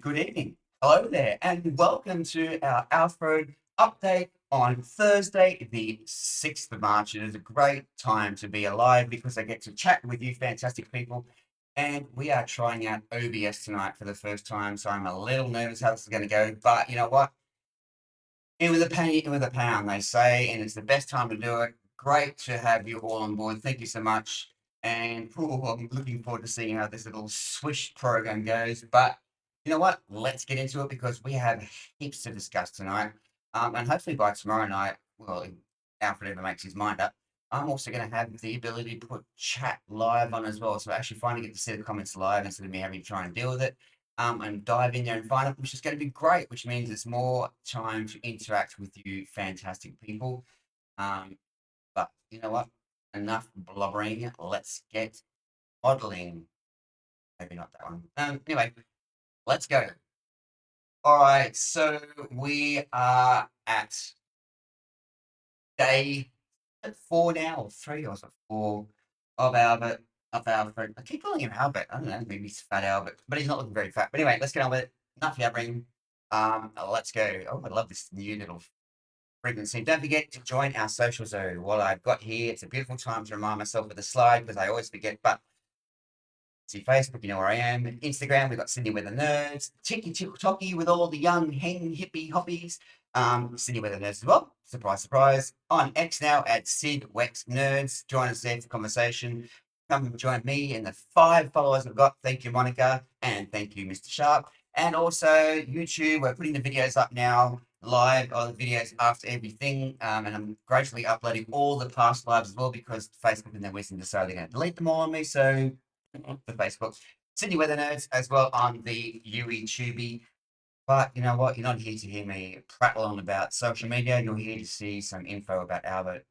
good evening. Hello there, and welcome to our Alfred update on Thursday, the 6th of March. It is a great time to be alive because I get to chat with you, fantastic people. And we are trying out OBS tonight for the first time, so I'm a little nervous how this is going to go. But you know what? In with a penny, in with a pound, they say, and it's the best time to do it. Great to have you all on board. Thank you so much. And I'm looking forward to seeing how this little swish program goes. But you know what? Let's get into it because we have heaps to discuss tonight. And hopefully by tomorrow night, well, if Alfred ever makes his mind up, I'm also going to have the ability to put chat live on as well. So I actually finally get to see the comments live instead of me having to try and deal with it and dive in there and find it, which is going to be great, which means it's more time to interact with you fantastic people. Um, but you know what? Enough blubbering. Let's get modeling. Maybe not that one. Anyway, let's go. All right, so we are at day 4 now, or 3, or is it 4 of Albert, of Alfred. I keep calling him Albert. I don't know, maybe he's fat Albert, but he's not looking very fat. But anyway, let's get on with it. Enough yabbering. Let's go. Oh, I love this new little frequency. Don't forget to join our social zone. What I've got here, it's a beautiful time to remind myself of the slide because I always forget. But see Facebook, you know where I am. Instagram, we've got Sydney with the Nerds. TikToky with all the young hen hippie hoppies. Sydney with the Nerds as well. Surprise, surprise. On X now at Sid Wex Nerds. Join us there for conversation. Come and join me and the 5 followers I've got. Thank you, Monica. And thank you, Mr. Sharp. And also YouTube, we're putting the videos up now live, or the videos after everything. And I'm gradually uploading all the past lives as well because Facebook and their wisdom decided they're going to delete them all on me. So the Facebook, Sydney Weather Nerds as well on the YouTube. But you know what? You're not here to hear me prattle on about social media. You're here to see some info about Albert.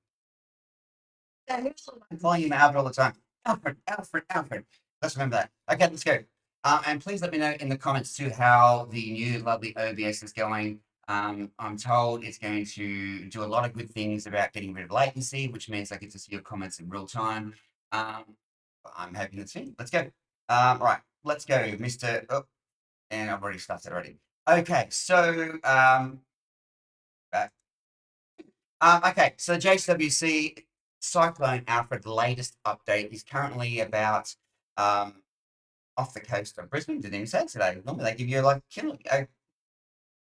Yeah, I'm calling him Albert all the time. Alfred, Alfred, Alfred. Let's remember that. Okay, let's go. And please let me know in the comments too how the new lovely OBS is going. I'm told it's going to do a lot of good things about getting rid of latency, which means I get to see your comments in real time. Um, I'm hoping that's it. Let's go. Right, let's go, Mr. Oh, and I've already started already. Okay, so back. Okay, so JWC Cyclone Alfred latest update is currently about off the coast of Brisbane. Didn't even say it today. Normally they give you like a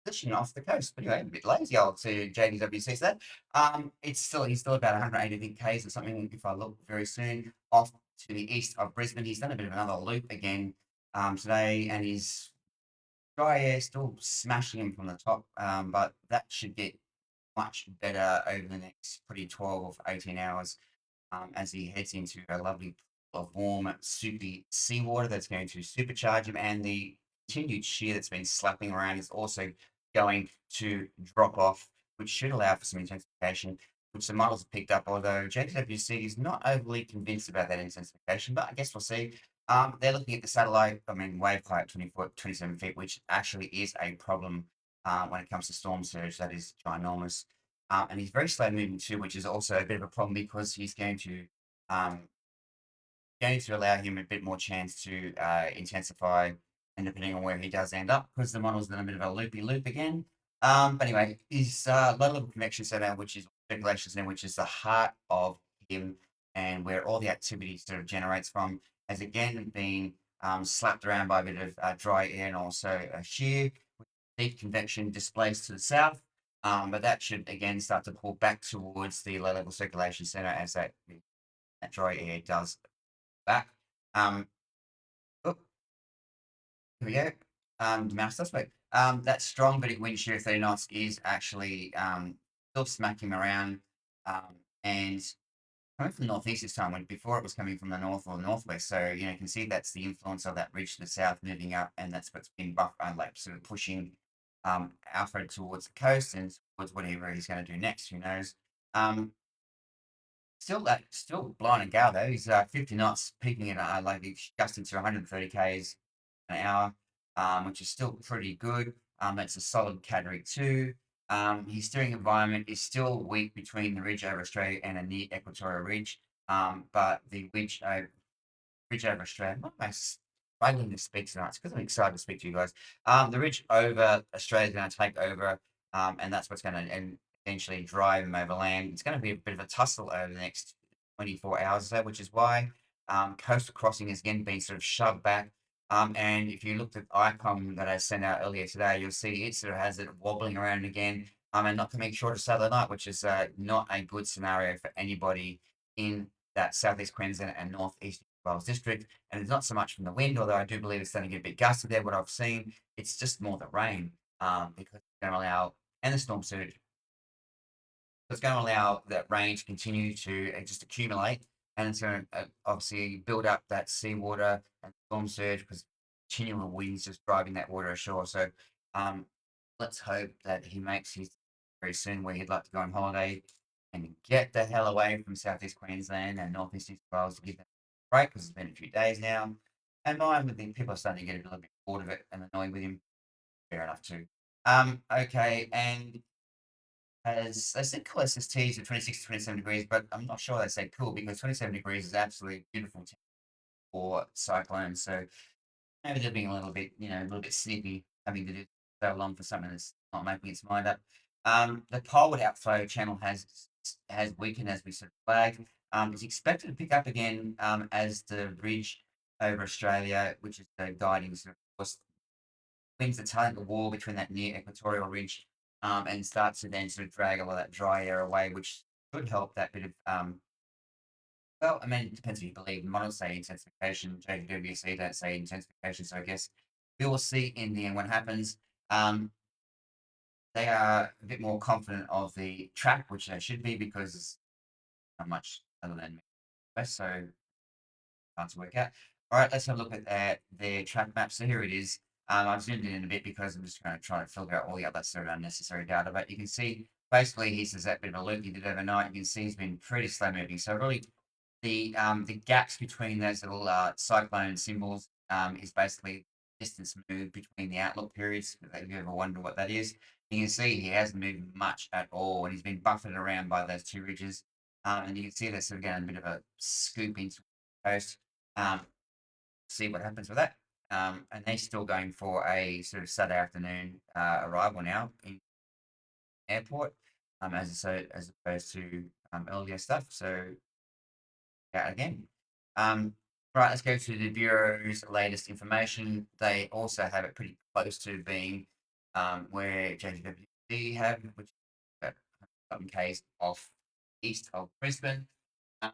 position off the coast. But anyway, a bit lazy old to JWC. So that he's still about 180 k's or something. If I look very soon off to the east of Brisbane, he's done a bit of another loop again today, and he's dry air still smashing him from the top. But that should get much better over the next pretty 12 or 18 hours as he heads into a lovely pool of warm, soupy seawater that's going to supercharge him. And the continued shear that's been slapping around is also going to drop off, which should allow for some intensification, which the models have picked up. Although JWC is not overly convinced about that intensification, but I guess we'll see. They're looking at the satellite, I mean, wave height 27 feet, which actually is a problem when it comes to storm surge. That is ginormous. And he's very slow moving too, which is also a bit of a problem because he's um, going to allow him a bit more chance to intensify, and depending on where he does end up, because the model's in a bit of a loopy loop again. But anyway, his low level convection center, which is circulation center, which is the heart of him and where all the activity sort of generates from, has again been slapped around by a bit of dry air and also a shear. Deep convection displaced to the south. But that should again start to pull back towards the low level circulation center as that dry air does back. Oh, here we go. The mouse suspect. That strong bit of wind shear 30 knots is actually still smacking around and coming from the northeast this time when before it was coming from the north or the northwest. So you can see that's the influence of that ridge to the south moving up, and that's what's been like sort of pushing Alfred towards the coast and towards whatever he's going to do next. Who knows? Um, still blowing a gale though. He's 50 knots, peaking at like gusting to 130 k's an hour, which is still pretty good. That's a solid category 2. His steering environment is still weak between the ridge over Australia and a near equatorial ridge. But the ridge over Australia, what am struggling to speak tonight. It's because I'm excited to speak to you guys. The ridge over Australia is going to take over, and that's what's going to eventually drive them over land. It's going to be a bit of a tussle over the next 24 hours or so, which is why coastal crossing is again being sort of shoved back. And if you looked at the icon that I sent out earlier today, you'll see it sort of has it wobbling around again, and not coming short of Saturday night, which is not a good scenario for anybody in that southeast Queensland and northeast Wales district. And it's not so much from the wind, although I do believe it's starting to get a bit gusty there. What I've seen, it's just more the rain, because it's going to allow, and the storm surge, it's going to allow that rain to continue to just accumulate, and it's going to obviously build up that seawater and storm surge because continual winds just driving that water ashore. So um, let's hope that he makes his very soon where he'd like to go on holiday and get the hell away from southeast Queensland and northeast New South Wales to give them a break because it's been a few days now. And mine with the people are starting to get a little bit bored of it and annoyed with him. Fair enough too. Okay, and as they said, cool SSTs are 26 to 27 degrees, but I'm not sure they say cool because 27 degrees is absolutely beautiful for cyclones. So maybe they're being a little bit, a little bit snippy, having to do so long for something that's not making its mind up. The cold outflow channel has weakened as we sort of flagged. It's expected to pick up again as the ridge over Australia, which is the guiding sort of course, things that telling the wall between that near equatorial ridge, and starts to then sort of drag a lot of that dry air away, which could help that bit of well, I mean, it depends what you believe. Models say intensification, JWC don't say intensification, so I guess we will see in the end what happens. Um, they are a bit more confident of the track, which they should be because it's not much other than west, so hard to work out. All right, let's have a look at their track map. So here it is. I've zoomed in a bit because I'm just going to try to filter out all the other sort of unnecessary data. But you can see basically he says that bit of a loop he did overnight. You can see he's been pretty slow moving. So really the gaps between those little cyclone symbols is basically distance moved between the outlook periods. If you ever wonder what that is, you can see he hasn't moved much at all, and he's been buffeted around by those two ridges. And you can see they're sort of getting a bit of a scoop into the coast. Um, see what happens with that. And they're still going for a sort of Saturday afternoon arrival now in airport, as opposed to earlier stuff. So yeah, again. Um, right, let's go to the Bureau's latest information. They also have it pretty close to being where JWD have, which is about 100 k's off east of Brisbane. Um,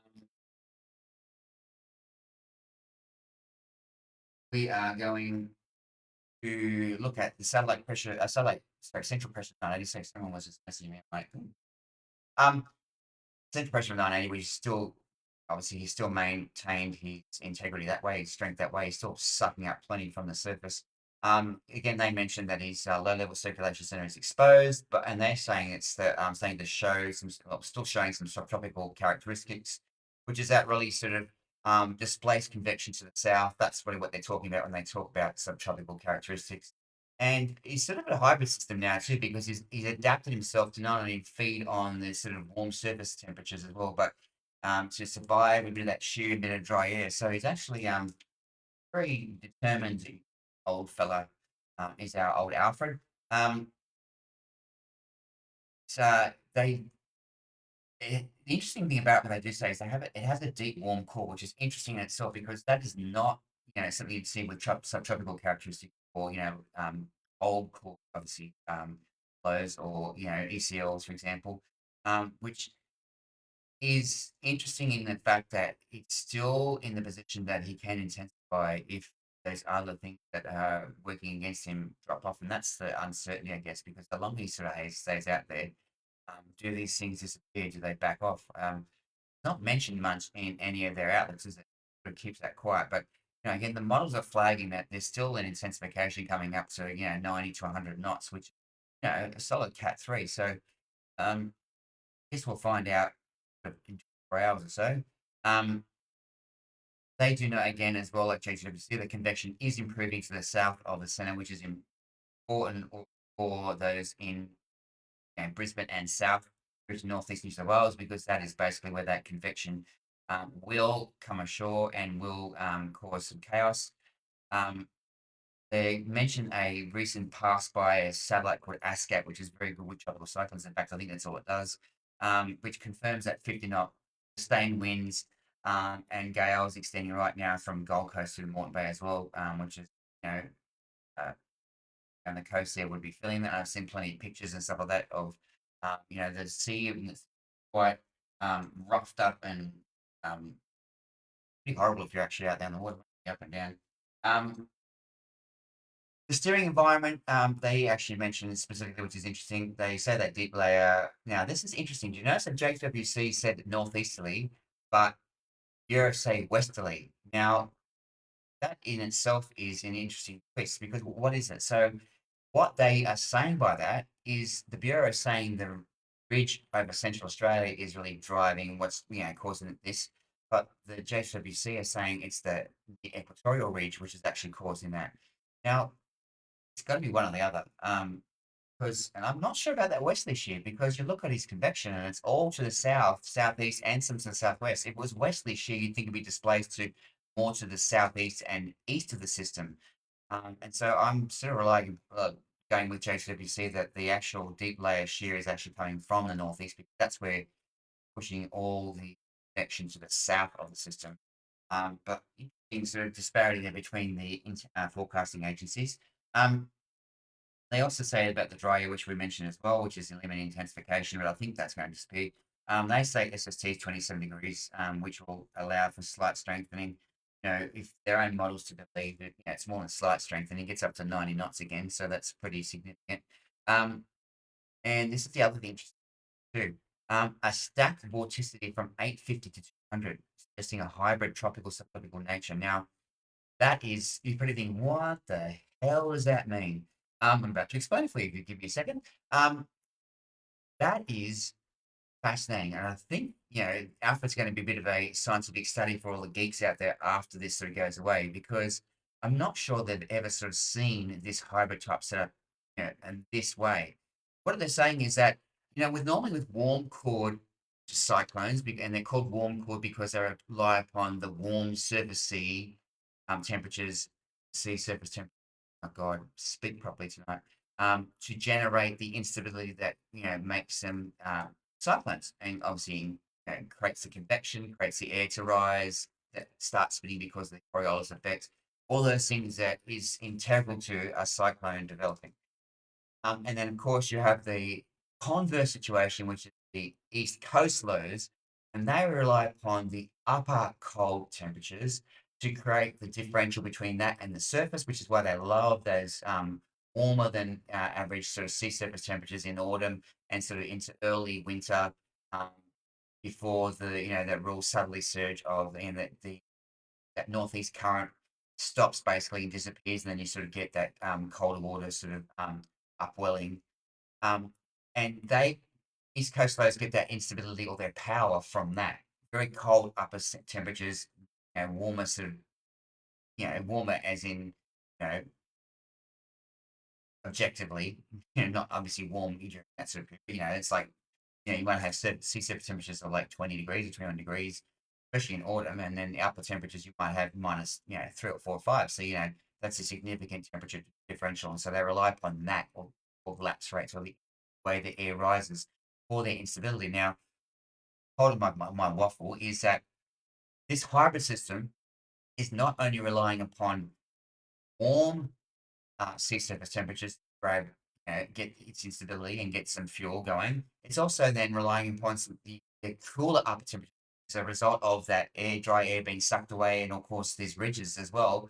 we are going to look at the central pressure. No, I just say someone was just messaging me. I'm like, central pressure of 980, which is still obviously he still maintained his integrity that way, his strength that way. He's still sucking up plenty from the surface. Again, they mentioned that his low level circulation center is exposed, and they're saying it's saying to show some, well, still showing some subtropical characteristics, which is that really sort of displaced convection to the south. That's really what they're talking about when they talk about subtropical characteristics. And he's sort of a hybrid system now too, because he's adapted himself to not only feed on the sort of warm surface temperatures as well, but to survive a bit of that sheer, a bit of dry air. So he's actually very determined old fella. Is our old Alfred. So the interesting thing about what they do say is it has a deep warm core, which is interesting in itself because that is not something you'd see with subtropical characteristics or old core obviously flows or ECLs for example, which is interesting in the fact that it's still in the position that he can intensify if those other things that are working against him drop off, and that's the uncertainty, I guess, because the longer he sort of stays out there, do these things disappear? Do they back off? Not mentioned much in any of their outlets, is it? Sort of keeps that quiet. But again, the models are flagging that there's still an intensification coming up to 90 to 100 knots, which a solid Cat 3. So I guess we'll find out in 24 hours or so. Um, they do know again as well at JWC the convection is improving to the south of the centre, which is important for those in Brisbane and south, northeast New South Wales, because that is basically where that convection will come ashore and will cause some chaos. Um, they mentioned a recent pass by a satellite called ASCAP, which is very good with tropical cyclones. In fact, I think that's all it does, which confirms that 50-knot sustained winds and gales extending right now from Gold Coast to Moreton Bay as well, which is, you know, uh, on the coast there would be feeling that. I've seen plenty of pictures and stuff like that of, the sea and it's quite roughed up and um, pretty horrible if you're actually out there in the water, up and down. Um, the steering environment, they actually mentioned specifically, which is interesting. They say that deep layer. Now, this is interesting. Do you notice that JWC said northeasterly, but Euro say westerly? Now, that in itself is an interesting twist because what is it? So, what they are saying by that is the Bureau is saying the ridge over Central Australia is really driving what's causing this, but the JWC are saying it's the equatorial ridge which is actually causing that. Now it's got to be one or the other. Because and I'm not sure about that west this year because you look at his convection and it's all to the south, southeast, and some to the southwest. If it was west this year, you'd think it'd be displaced to more to the southeast and east of the system. And so I'm sort of relying, going with JWC that the actual deep layer shear is actually coming from the northeast because that's where pushing all the convection to the south of the system. But interesting sort of disparity there between the forecasting agencies. Um, they also say about the dry year, which we mentioned as well, which is the limited intensification, but I think that's going to disappear. They say SST is 27 degrees, which will allow for slight strengthening. If their own models to believe that it's more than slight strengthening, it gets up to 90 knots again, so that's pretty significant. Um, and this is the other thing interesting too. A stacked vorticity from 850 to 200, suggesting a hybrid tropical subtropical nature. Now, that is, you probably think, what the hell does that mean? I'm about to explain it for you. If you give me a second. That is fascinating. And I think, Alfred's going to be a bit of a scientific study for all the geeks out there after this sort of goes away, because I'm not sure they've ever sort of seen this hybrid type setup, in this way. What they're saying is that, with normally with warm chord cyclones, and they're called warm chord because they rely upon the warm surface sea temperatures, sea surface temperature. Oh God, speak properly tonight. To generate the instability that makes them cyclones, and obviously creates the convection, creates the air to rise, that starts spinning because of the Coriolis effect. All those things that is integral to a cyclone developing. And then, of course, you have the converse situation, which is the east coast lows, and they rely upon the upper cold temperatures to create the differential between that and the surface, which is why they love those warmer than average sort of sea surface temperatures in autumn and sort of into early winter, um, before that real southerly surge of that northeast current stops basically and disappears, and then you sort of get that colder water sort of upwelling. Um, and they East Coast lows get that instability or their power from that very cold upper temperatures, warmer sort of warmer as in you know objectively, not obviously warm during that sort of period. It's like, you might have sea surface temperatures of like 20 degrees or 21 degrees, especially in autumn. And then the upper temperatures you might have minus, 3 or 4 or 5. So, that's a significant temperature differential. And so they rely upon that or lapse rates or the way the air rises for their instability. Now, part of my waffle is that this hybrid system is not only relying upon warm sea surface temperatures to grab, get its instability and get some fuel going. It's also then relying upon the cooler upper temperatures as a result of that dry air being sucked away, and of course there's ridges as well.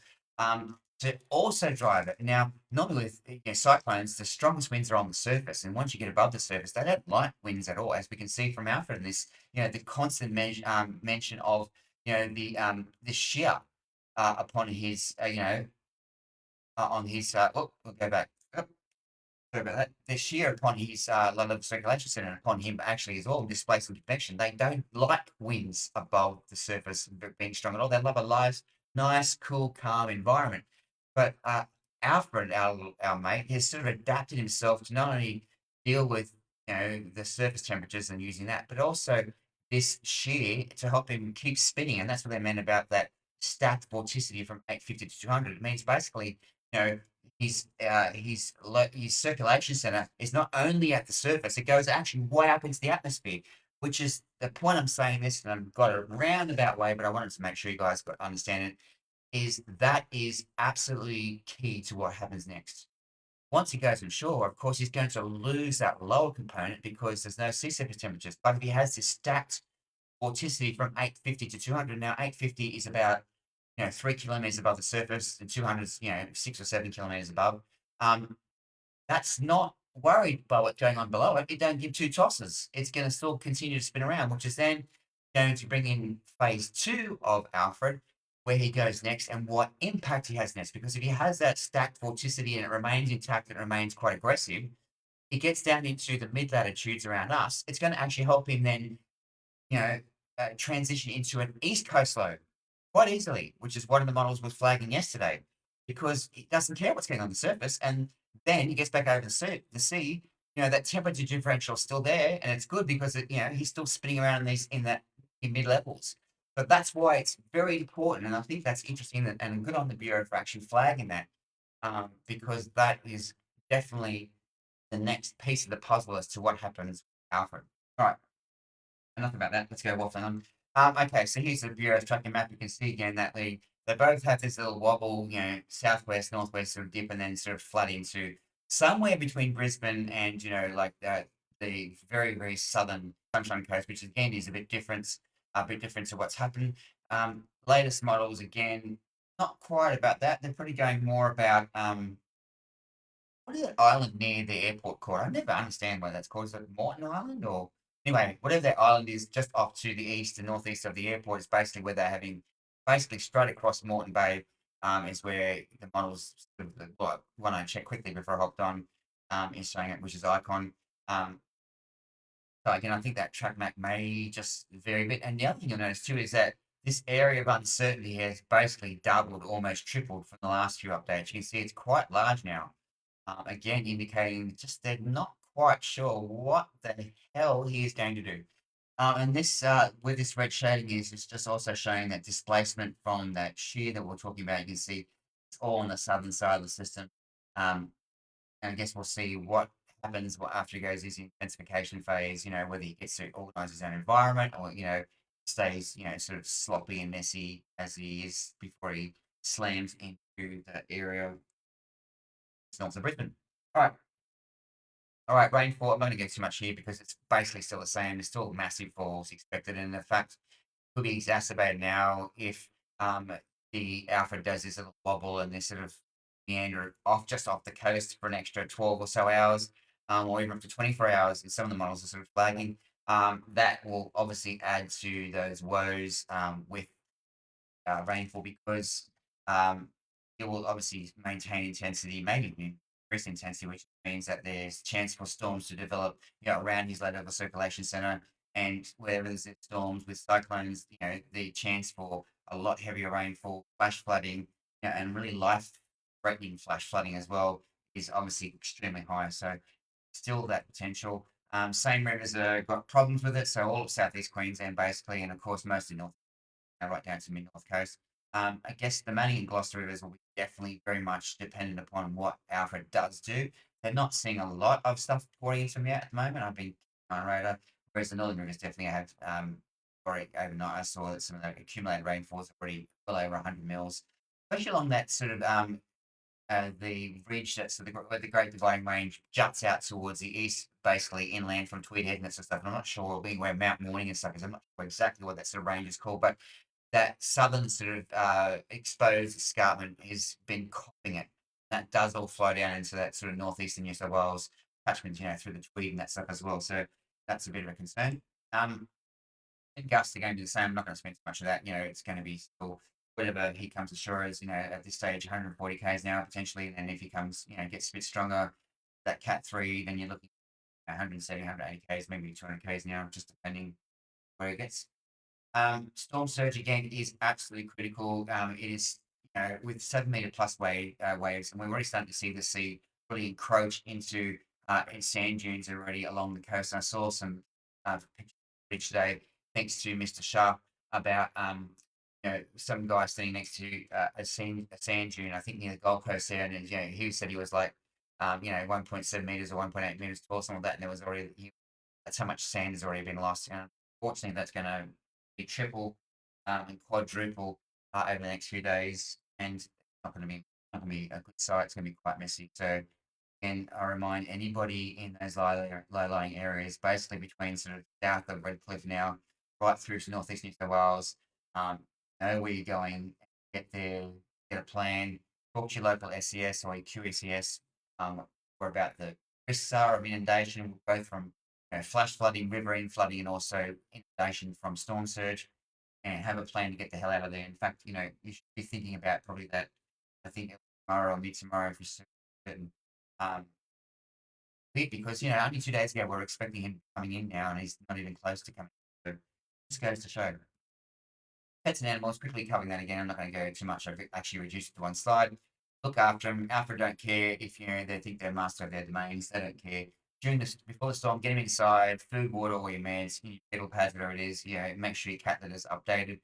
To also drive it. Now, normally with cyclones, the strongest winds are on the surface, and once you get above the surface, they don't like winds at all, as we can see from Alfred in this. The constant mention of the shear upon his on his we'll go back. Oh, sorry about that. The shear upon his low level circulation center and upon him actually is all displacement convection. They don't like winds above the surface being strong at all. They love a nice, cool, calm environment. But Alfred, our mate, has sort of adapted himself to not only deal with the surface temperatures and using that, but also this shear to help him keep spinning. And that's what they meant about that stacked vorticity from 850 to 200. It means basically, you know, his circulation center is not only at the surface, it goes actually way up into the atmosphere, which is the point I'm saying this, and I've got a roundabout way, but I wanted to make sure you guys got understand it, is that is absolutely key to what happens next. Once he goes inshore, of course, he's going to lose that lower component because there's no sea surface temperatures. But if he has this stacked vorticity from 850 to 200, now 850 is about 3 kilometers above the surface, and 200 is 6 or 7 kilometers above. Um, that's not worried by what's going on below it. It don't give two tosses. It's going to still continue to spin around, which is then going to bring in phase two of Alfred, where he goes next and what impact he has next. Because if he has that stacked vorticity and it remains intact and it remains quite aggressive, he gets down into the mid latitudes around us. It's going to actually help him then you know, transition into an East Coast load quite easily, which is one of the models was flagging yesterday, because it doesn't care what's going on the surface. And then he gets back over the sea, that temperature differential is still there, and it's good because he's still spinning around in these in mid levels. But that's why it's very important, and I think that's interesting and good on the bureau for actually flagging that, because that is definitely the next piece of the puzzle as to what happens with Alfred. All right, enough about that. Let's go waffling on. Okay, so here's the Bureau's tracking map. You can see again that they both have this little wobble, southwest, northwest sort of dip, and then sort of flood into somewhere between Brisbane and like the very very southern Sunshine Coast, which again is a bit different to what's happened. Latest models again, not quite about that. They're probably going more about what is that island near the airport called? I never understand why that's called. Is it Morton Island or anyway, whatever that island is, just off to the east and northeast of the airport is basically where they're having basically straight across Moreton Bay. Is where the models well, one I checked quickly before I hopped on is showing it, which is Icon. Um, so again, I think that track map may just vary a bit. And the other thing you'll notice too is that this area of uncertainty has basically doubled, almost tripled from the last few updates. You can see it's quite large now, again indicating just they're not quite sure what the hell he is going to do. And this, with this red shading is it's just also showing that displacement from that shear that we're talking about. You can see it's all on the southern side of the system. Um, and I guess we'll see what happens after he goes his intensification phase, whether he gets to organize his own environment or, stays, sort of sloppy and messy as he is before he slams into the area north of Brisbane. All right. All right, rainfall. I'm not going to get too much here because it's basically still the same. There's still massive falls expected, and the fact could be exacerbated now if the Alfred does this little wobble and this sort of meander just off the coast for an extra 12 or so hours, or even up to 24 hours. And some of the models are sort of flagging. That will obviously add to those woes with rainfall because um, it will obviously maintain intensity, maybe increase intensity, which means that there's chance for storms to develop, around his low level circulation center. And wherever there's storms with cyclones, the chance for a lot heavier rainfall, flash flooding, and really life-threatening flash flooding as well is obviously extremely high. So still that potential. Same rivers got problems with it. So all of southeast Queensland basically, and of course most of North right down to mid North Coast. I guess the Manning and Gloucester rivers will be definitely very much dependent upon what Alfred does do. They're not seeing a lot of stuff pouring into them yet at the moment. I've been on radar, whereas the northern rivers definitely have already overnight. I saw that some of the accumulated rainfalls are already well over 100 mils, especially along that sort of the ridge that's where the Great Dividing Range juts out towards the east, basically inland from Tweed Head and that sort of stuff. And I'm not sure being where Mount Morning and stuff is. I'm not sure exactly what that sort of range is called, but that southern sort of exposed escarpment has been copying it. That does all flow down into that sort of northeastern New South Wales catchment, through the Tweed and that stuff as well. So that's a bit of a concern. And gusts are going to be the same. I'm not going to spend too much of that. It's going to be still whatever he comes ashore as, at this stage, 140 Ks now potentially. And if he comes, gets a bit stronger, that Cat 3, then you're looking at 170, 180 Ks, maybe 200 Ks now, just depending where it gets. Storm surge again is absolutely critical. It is, with 7 meter plus waves, and we're already starting to see the sea really encroach into sand dunes already along the coast. And I saw some pictures today, thanks to Mr. Sharp, about some guy standing next to a sand dune, I think near the Gold Coast there, and he said he was like, 1.7 meters or 1.8 meters tall, something like that, and there was already that's how much sand has already been lost. And unfortunately, that's going to be triple and quadruple over the next few days, and it's not going to be a good sight. It's going to be quite messy. So, and I remind anybody in those low-lying areas, basically between sort of south of Redcliffe now, right through to northeast New South Wales, um, know where you're going, get there, get a plan, talk to your local SES or your QSES, or about the risks are of inundation, both from flash flooding, riverine flooding, and also inundation from storm surge, and have a plan to get the hell out of there. In fact, you should be thinking about probably that. I think tomorrow or mid tomorrow for certain. Um, because only 2 days ago we are expecting him coming in now, and he's not even close to coming. So just goes to show. Pets and animals, quickly covering that again. I'm not going to go too much. I've actually reduced it to one slide. Look after them. Alfred don't care if they think they're master of their domains. They don't care. Before the storm, get them inside. Food, water, all your meds, your fetal pads, whatever it is. Make sure your cat litter is updated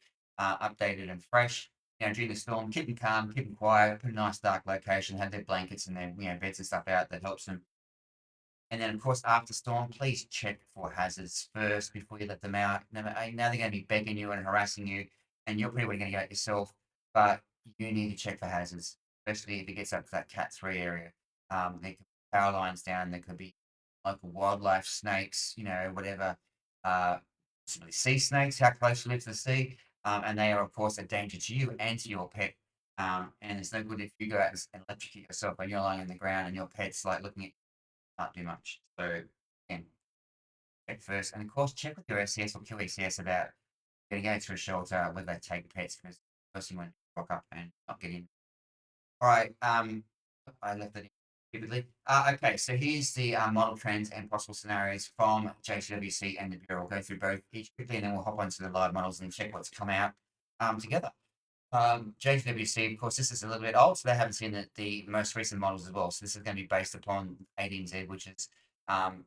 and fresh. During the storm, keep them calm, keep them quiet. Put a nice dark location. Have their blankets and their beds and stuff out. That helps them. And then, of course, after storm, please check for hazards first before you let them out. Now they're going to be begging you and harassing you, and you're pretty well going to get it yourself. But you need to check for hazards, especially if it gets up to that Cat 3 area. There could be power lines down, there could be local wildlife, snakes, whatever. Possibly sea snakes, how close you live to the sea. And they are, of course, a danger to you and to your pet. And it's no good if you go out and electrocute yourself and you're lying on the ground and your pet's like looking at can't do much. So again, check first, and of course check with your SCS or QECS about getting out to a shelter where they take pets because first you want to rock up and not get in. All right, I left that in vividly. Okay, so here's the model trends and possible scenarios from JCWC and the Bureau. We'll go through both each quickly, and then we'll hop onto the live models and check what's come out together. JWC, of course, this is a little bit old, so they haven't seen the most recent models as well. So this is going to be based upon 18Z, which is um,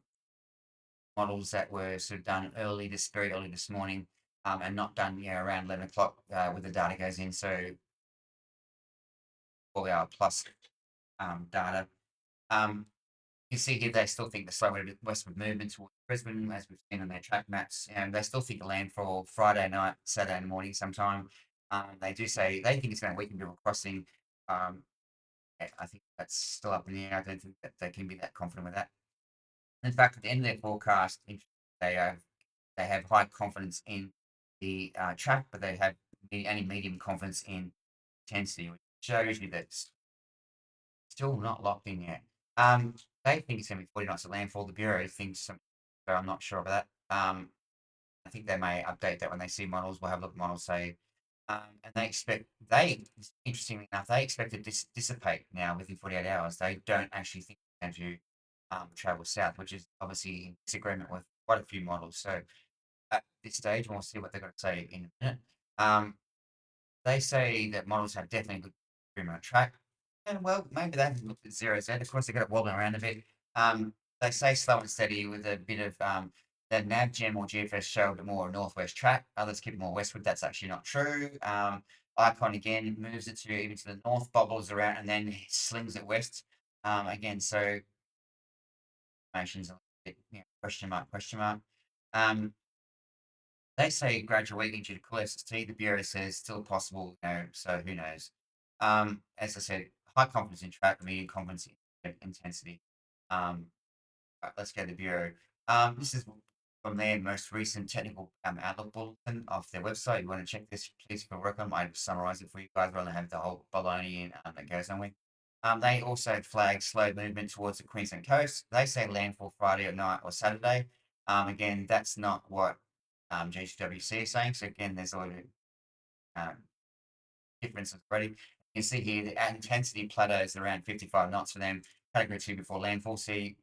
models that were sort of done very early this morning, and not done around 11 o'clock when the data goes in. So 4 hour plus data. You see here they still think the slow westward movement towards Brisbane, as we've seen on their track maps, and they still think the landfall Friday night, Saturday morning sometime. They do say they think it's going to weaken before crossing. I think that's still up in the air. I don't think that they can be that confident with that. In fact, at the end of their forecast, they have high confidence in the track, but they have only medium confidence in intensity, which shows you that still not locked in yet. They think it's going to be 40 knots of landfall. The Bureau thinks some, so I'm not sure about that. I think they may update that when they see models. We'll have a look at models, say, and interestingly enough, they expect to dissipate now within 48 hours. They don't actually think it's going to travel south, which is obviously in disagreement with quite a few models. So at this stage, we'll see what they're going to say in a minute. They say that models have definitely good agreement on track. And well, maybe they haven't looked at zero Z. Of course, they got it wobbling around a bit. They say slow and steady with a bit of the NavGem or GFS show a bit more northwest track. Others keep it more westward. That's actually not true. Icon again moves it to even to the north, bobbles around, and then slings it west. Again, so information's a bit, question mark, question mark. They say gradual weakening due to cool SST. The Bureau says still possible, so who knows? As I said, high confidence in track, medium confidence in intensity. Right, let's go to the Bureau. This is from their most recent technical outlook bulletin off their website. You want to check this, please feel welcome. I summarize it for you guys rather than have the whole baloney that goes on with. They also flag slow movement towards the Queensland coast. They say landfall Friday night or Saturday. Again, that's not what GWC is saying. So again, there's a lot of differences already. You can see here the intensity plateaus around 55 knots for them, category 2 before landfall. See,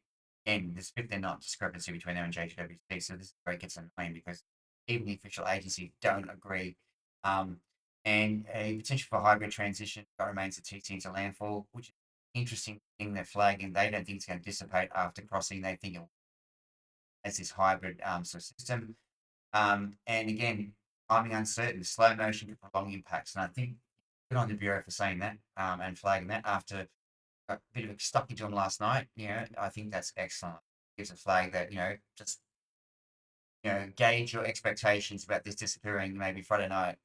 again, there's 15 knot discrepancy between them and JWC. So this is where it gets annoying because even the official agency don't agree. And a potential for hybrid transition that remains the TC into landfall, which is interesting thing they're flagging. They don't think it's going to dissipate after crossing. They think it has this hybrid sort of system. And again, timing uncertain, slow motion can prolong impacts. And I think good on the Bureau for saying that and flagging that after a bit of a stuck into them last night. I think that's excellent. Gives a flag that, just, gauge your expectations about this disappearing maybe Friday night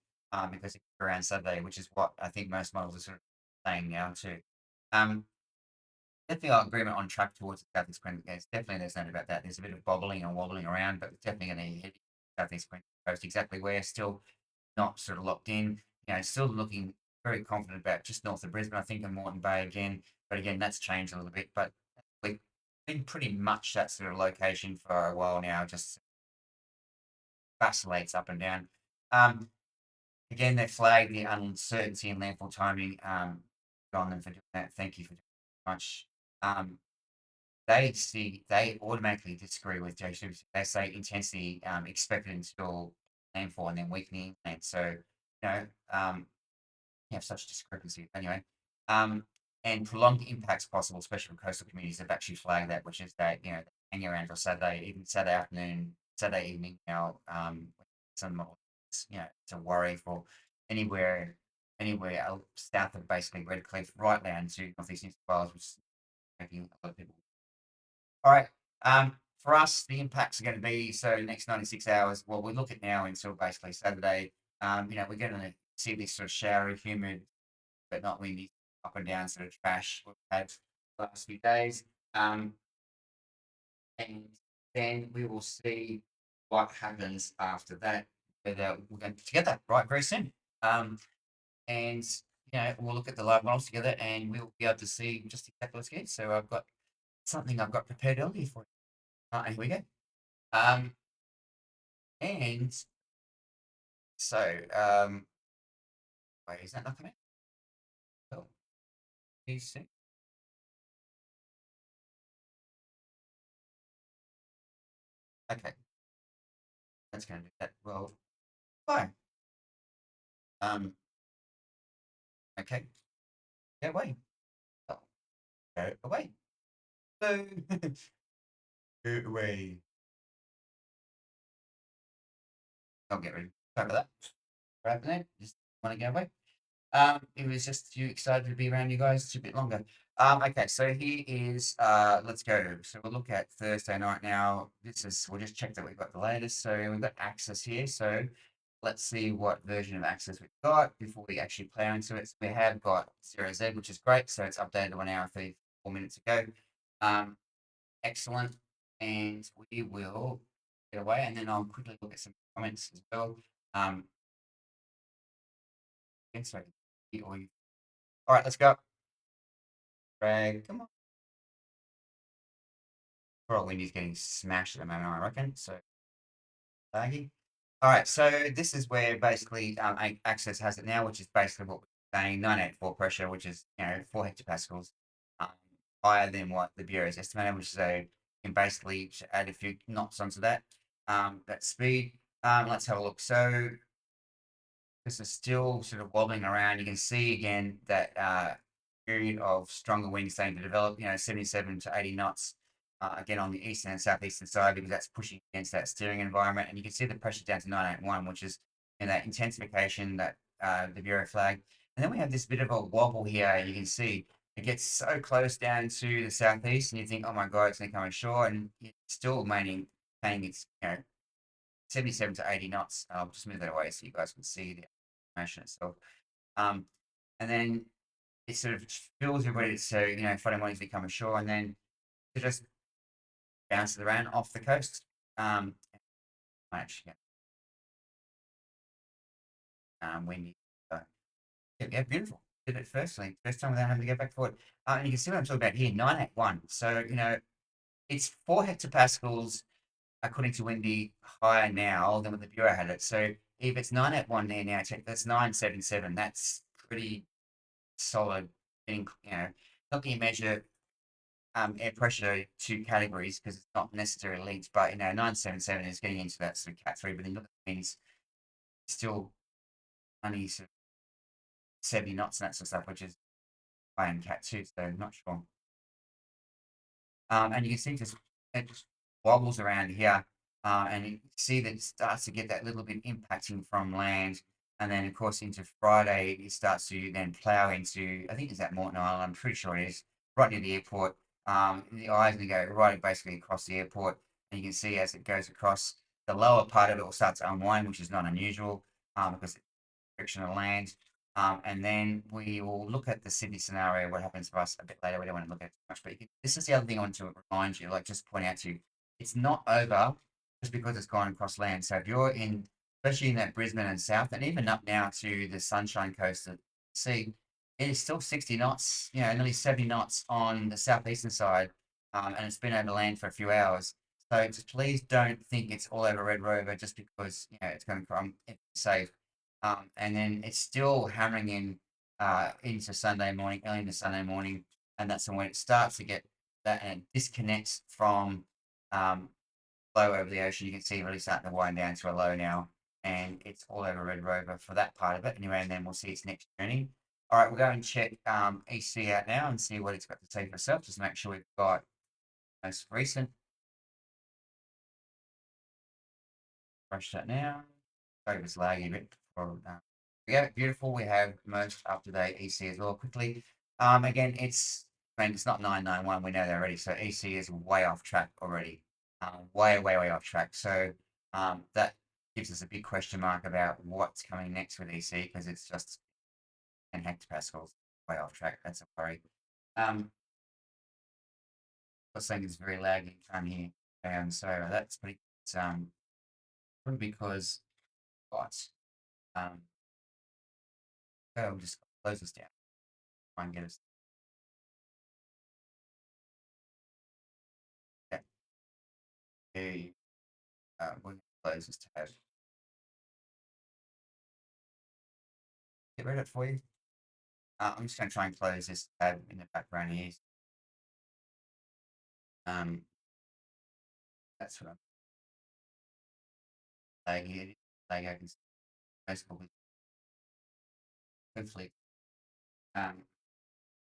because it's around Saturday, which is what I think most models are sort of saying now too. Um, Definitely our agreement on track towards the Southeast Queensland coast. Definitely there's no doubt about that. There's a bit of bobbling and wobbling around, but definitely going to hit Southeast Queensland coast. Exactly where, still not sort of locked in. Still looking very confident about just north of Brisbane. I think in Moreton Bay again, but again that's changed a little bit. But we've been pretty much that sort of location for a while now. Just vacillates up and down. Um, Again, they flagged the uncertainty in landfall timing. Good on them for doing that. Thank you for doing that much. Um, they automatically disagree with J2. They say intensity expected until landfall and then weakening. And so, you know, um, you have such discrepancy. Anyway, um, and prolonged impacts possible, especially for coastal communities, have actually flagged that, which is that, hang around for Saturday, even Saturday afternoon, Saturday evening now, some models, it's a worry for anywhere, south of basically Redcliffe, right down to northeast New South Wales, which is making a lot of people. All right. For us, the impacts are going to be so next 96 hours. Well, we look at now until basically Saturday. We're going to see this sort of showery, humid, but not windy, up and down sort of trash we've had the last few days. And then we will see what happens after that. Whether we're going to together, right, very soon. And we'll look at the live models together, and we'll be able to see just exactly what's good. So I've got something I've got prepared earlier for you. And here we go. Um, and so, wait, is that not coming? Oh, please see. Okay, that's going to do that. Well, fine. Um, okay, go away. Oh, go away. So, go away. I'll get rid of Sorry about that. What happened there? Just want to go away. It was just too excited to be around you guys a bit longer. Okay, so here is let's go. So we'll look at Thursday night now. We'll just check that we've got the latest. So we've got Access here. So let's see what version of Access we've got before we actually play into it. So we have got 0Z, which is great. So it's updated 1 hour and 34 minutes ago. Excellent. And we will get away and then I'll quickly look at some comments as well. And so all right, let's go. Drag, come on. Poor old Windy's getting smashed at the moment, I reckon. So laggy. All right, so this is where basically Access has it now, which is basically what we're saying, 984 pressure, which is 4 hectopascals, um, higher than what the Bureau is estimated, which is can basically add a few knots onto that speed. Let's have a look. So this is still sort of wobbling around. You can see again that period of stronger winds starting to develop, 77 to 80 knots again on the eastern and southeastern side because that's pushing against that steering environment. And you can see the pressure down to 981, which is that intensification that the Bureau flag. And then we have this bit of a wobble here. You can see it gets so close down to the southeast, and you think, oh my God, it's going to come ashore. And it's still maintaining its, 77 to 80 knots. I'll just move that away so you guys can see the animation itself. Um, and then it sort of fills everybody so, Friday mornings we come ashore and then it just bounces around off the coast. Actually, windy. So, yeah, beautiful. Did it first time without having to go back forward. And you can see what I'm talking about here, 981. So, it's 4 hectopascals according to Windy, higher now than when the Bureau had it. So if it's 981 there now, check that's 977. That's pretty solid. Not that you measure air pressure to categories because it's not necessarily linked, but 977 is getting into that sort of cat three, but then look at the winds, still only sort of 70 knots and that sort of stuff, which is playing cat two, so I'm not sure. And you can see just it just wobbles around here. and you see that it starts to get that little bit impacting from land. And then, of course, into Friday, it starts to then plow into, I think it's at Morton Island, I'm pretty sure it is, right near the airport. The eye's going to go right basically across the airport. And you can see as it goes across, the lower part of it will start to unwind, which is not unusual because it's friction of land. And then we will look at the Sydney scenario, what happens for us a bit later. We don't want to look at it too much, but this is the other thing I want to remind you, like just point out to you, it's not over just because it's gone across land. So if you're in, especially in that Brisbane and south, and even up now to the Sunshine Coast at sea, it is still 60 knots, nearly 70 knots on the southeastern side, and it's been over land for a few hours. So just please don't think it's all over Red Rover just because it's going to come safe. And then it's still hammering in into Sunday morning, early into Sunday morning, and that's when it starts to get that and it disconnects from um, low over the ocean. You can see it really starting to wind down to a low now, and it's all over Red Rover for that part of it. Anyway, and then we'll see its next journey. All right, we'll go and check EC out now and see what it's got to say for itself. Just make sure we've got most recent. Brush that now. Sorry if it's laggy a bit. Yeah, beautiful. We have most up to date EC as well. Quickly, again, I mean, it's not 991. We know that already. So EC is way off track already. Way, way, way off track. So that gives us a big question mark about what's coming next with EC because it's just 10 hectopascals way off track. That's a worry. What's saying it's very laggy time here. So that's pretty. It's, probably because what? Um, oh, we'll just close this down. Try and get us. Yeah, okay, we'll close this tab. Get rid of it for you. I'm just going to try and close this tab in the background here. Um, that's what I'm saying here. Like I can most probably hopefully